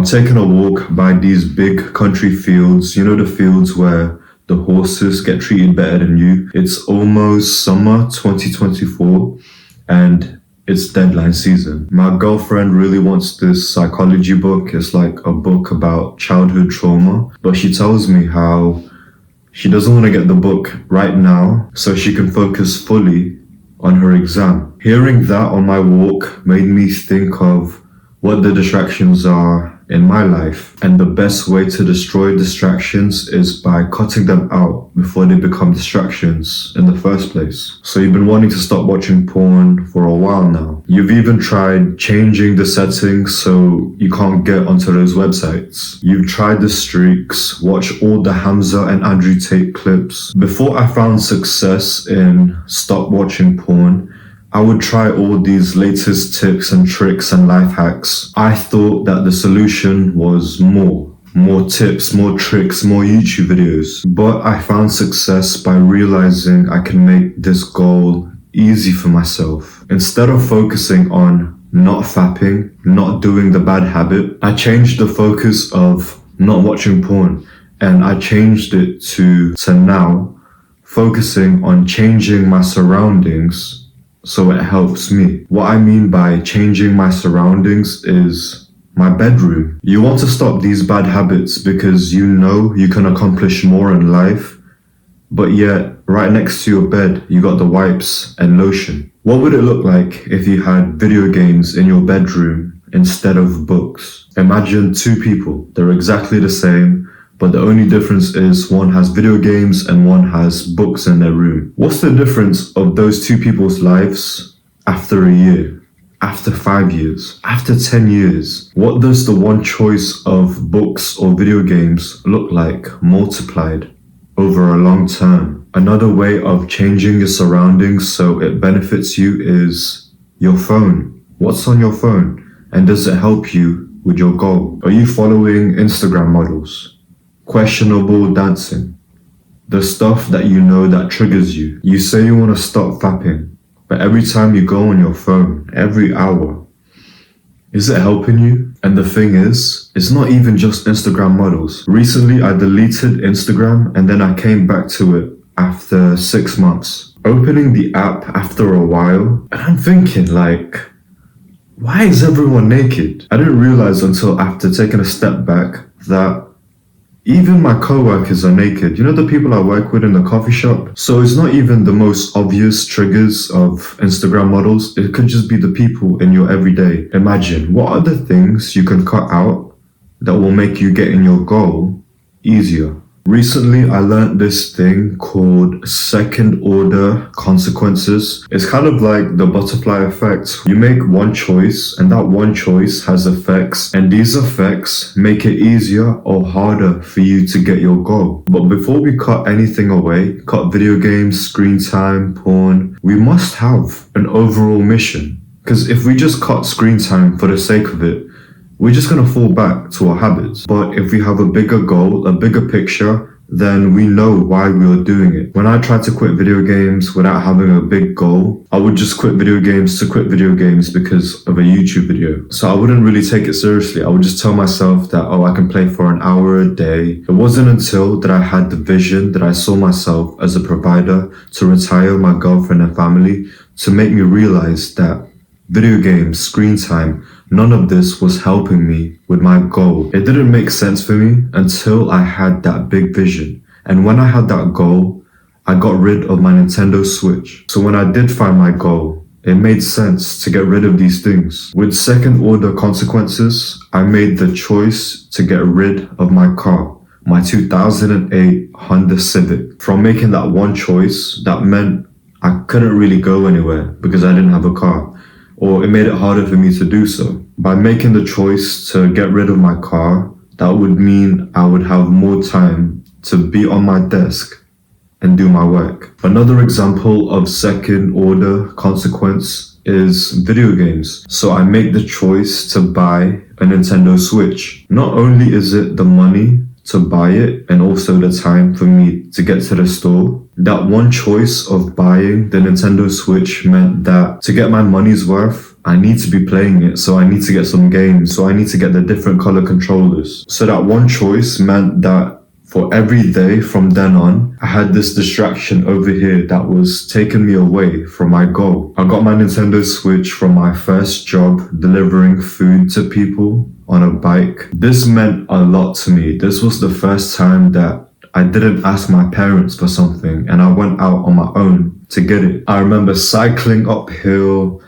I'm taking a walk by these big country fields, you know, the fields where the horses get treated better than you. It's almost summer 2024 and it's deadline season. My girlfriend really wants this psychology book. It's like a book about childhood trauma, but she tells me how she doesn't want to get the book right now so she can focus fully on her exam. Hearing that on my walk made me think of what the distractions are in my life, and the best way to destroy distractions is by cutting them out before they become distractions in the first place. So you've been wanting to stop watching porn for a while now. You've even tried changing the settings so you can't get onto those websites. You've tried the streaks, watched all the Hamza and Andrew Tate clips. Before I found success in stop watching porn, I would try all these latest tips and tricks and life hacks. I thought that the solution was more tips, more tricks, more YouTube videos. But I found success by realizing I can make this goal easy for myself. Instead of focusing on not fapping, not doing the bad habit, I changed the focus of not watching porn, and I changed it to now focusing on changing my surroundings so it helps me. What I mean by changing my surroundings is my bedroom. You want to stop these bad habits because you know you can accomplish more in life, but yet right next to your bed you got the wipes and lotion. What would it look like if you had video games in your bedroom instead of books? Imagine two people, they're exactly the same, but the only difference is one has video games and one has books in their room. What's the difference of those two people's lives after a year, after 5 years, after 10 years? What does the one choice of books or video games look like multiplied over a long term? Another way of changing your surroundings so it benefits you is your phone. What's on your phone? And does it help you with your goal? Are you following Instagram models? Questionable dancing, the stuff that you know that triggers you. You say you want to stop fapping, but every time you go on your phone, every hour, is it helping you? And the thing is, it's not even just Instagram models. Recently, I deleted Instagram and then I came back to it after 6 months. Opening the app after a while, and I'm thinking like, why is everyone naked? I didn't realize until after taking a step back that even my co-workers are naked. You know, the people I work with in the coffee shop? So it's not even the most obvious triggers of Instagram models. It could just be the people in your everyday. Imagine, what are the things you can cut out that will make you getting your goal easier? Recently, I learned this thing called second order consequences. It's kind of like the butterfly effect. You make one choice and that one choice has effects, and these effects make it easier or harder for you to get your goal. But before we cut anything away, cut video games, screen time, porn, we must have an overall mission. Because if we just cut screen time for the sake of it, we're just going to fall back to our habits. But if we have a bigger goal, a bigger picture, then we know why we are doing it. When I tried to quit video games without having a big goal, I would just quit video games to quit video games because of a YouTube video. So I wouldn't really take it seriously. I would just tell myself that, oh, I can play for an hour a day. It wasn't until that I had the vision that I saw myself as a provider to retire my girlfriend and family to make me realize that video games, screen time, none of this was helping me with my goal. It didn't make sense for me until I had that big vision. And when I had that goal, I got rid of my Nintendo Switch. So when I did find my goal, it made sense to get rid of these things. With second order consequences, I made the choice to get rid of my car, my 2008 Honda Civic. From making that one choice, that meant I couldn't really go anywhere because I didn't have a car, or it made it harder for me to do so. By making the choice to get rid of my car, that would mean I would have more time to be on my desk and do my work. Another example of second order consequence is video games. So I make the choice to buy a Nintendo Switch. Not only is it the money to buy it and also the time for me to get to the store, that one choice of buying the Nintendo Switch meant that to get my money's worth, I need to be playing it, so I need to get some games, so I need to get the different color controllers. So that one choice meant that for every day from then on, I had this distraction over here that was taking me away from my goal. I got my Nintendo Switch from my first job delivering food to people on a bike. This meant a lot to me. This was the first time that I didn't ask my parents for something and I went out on my own to get it. I remember cycling uphill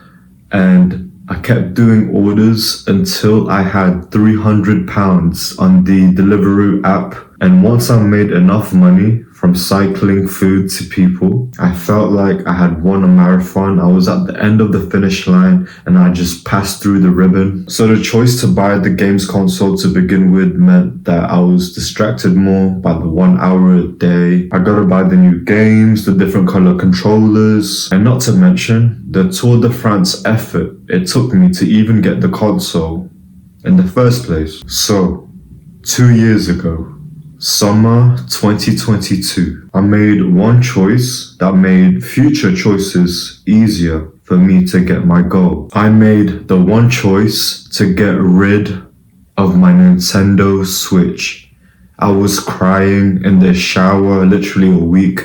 and I kept doing orders until I had £300 on the Deliveroo app. And once I made enough money from cycling food to people, I felt like I had won a marathon. I was at the end of the finish line and I just passed through the ribbon. So the choice to buy the games console to begin with meant that I was distracted more by the 1 hour a day. I gotta buy the new games, the different color controllers, and not to mention the Tour de France effort it took me to even get the console in the first place. So, 2 years ago, summer 2022, I made one choice that made future choices easier for me to get my goal. I made the one choice to get rid of my Nintendo Switch. I was crying in the shower literally a week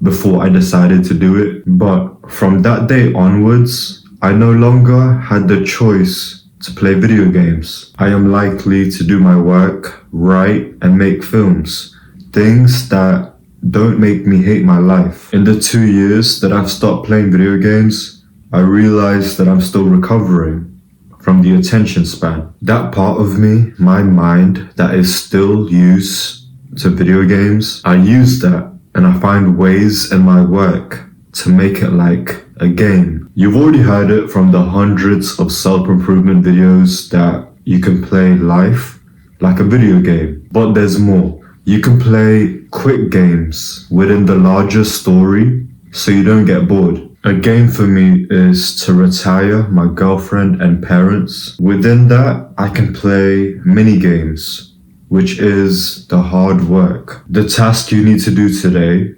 before I decided to do it. But from that day onwards, I no longer had the choice to play video games. I am likely to do my work, write, and make films. Things that don't make me hate my life. In the 2 years that I've stopped playing video games, I realized that I'm still recovering from the attention span. That part of me, my mind, that is still used to video games, I use that and I find ways in my work to make it like a game. You've already heard it from the hundreds of self-improvement videos that you can play life like a video game. But there's more. You can play quick games within the larger story so you don't get bored. A game for me is to retire my girlfriend and parents. Within that, I can play mini games, which is the hard work. The task you need to do today,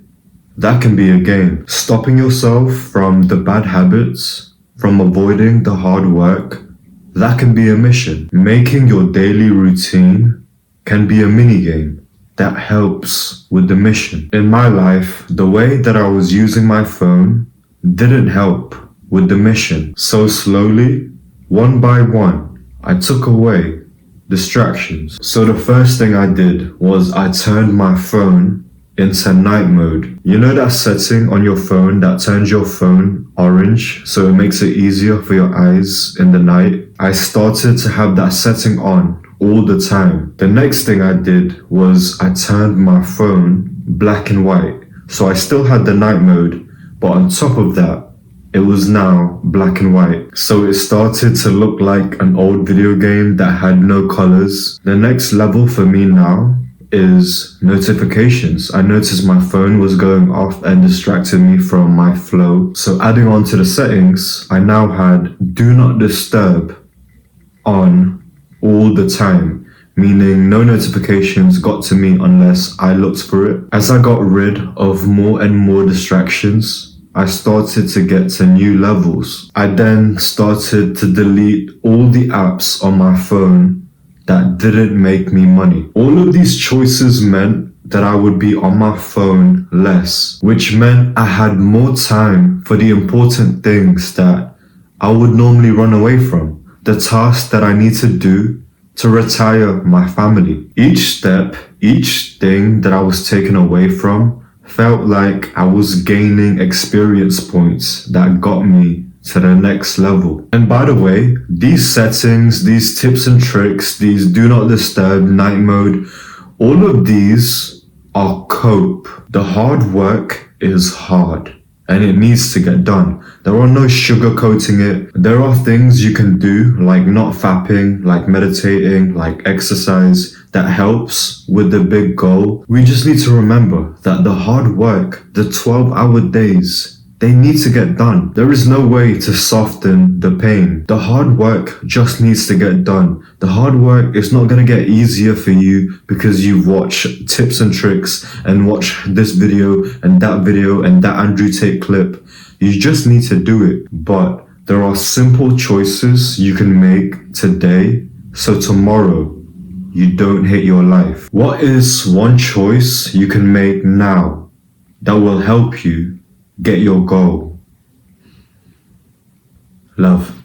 that can be a game. Stopping yourself from the bad habits, from avoiding the hard work, that can be a mission. Making your daily routine can be a mini game that helps with the mission. In my life, the way that I was using my phone didn't help with the mission. So slowly, one by one, I took away distractions. So the first thing I did was I turned my phone into night mode. You know that setting on your phone that turns your phone orange so it makes it easier for your eyes in the night? I started to have that setting on all the time. The next thing I did was I turned my phone black and white. So I still had the night mode, but on top of that, it was now black and white. So it started to look like an old video game that had no colors. The next level for me now is notifications. I noticed my phone was going off and distracted me from my flow. So adding on to the settings, I now had do not disturb on all the time, meaning no notifications got to me unless I looked for it. As I got rid of more and more distractions, I started to get to new levels. I then started to delete all the apps on my phone that didn't make me money. All of these choices meant that I would be on my phone less, which meant I had more time for the important things that I would normally run away from, the tasks that I need to do to retire my family. Each step, each thing that I was taken away from felt like I was gaining experience points that got me to the next level. And by the way, these settings, these tips and tricks, these do not disturb, night mode, all of these are cope. The hard work is hard and it needs to get done. There are no sugarcoating it. There are things you can do like not fapping, like meditating, like exercise that helps with the big goal. We just need to remember that the hard work, the 12-hour days, they need to get done. There is no way to soften the pain. The hard work just needs to get done. The hard work is not going to get easier for you because you've watched tips and tricks and watched this video and that Andrew Tate clip. You just need to do it. But There are simple choices you can make today so tomorrow you don't hate your life. What is one choice you can make now that will help you get your goal? Love.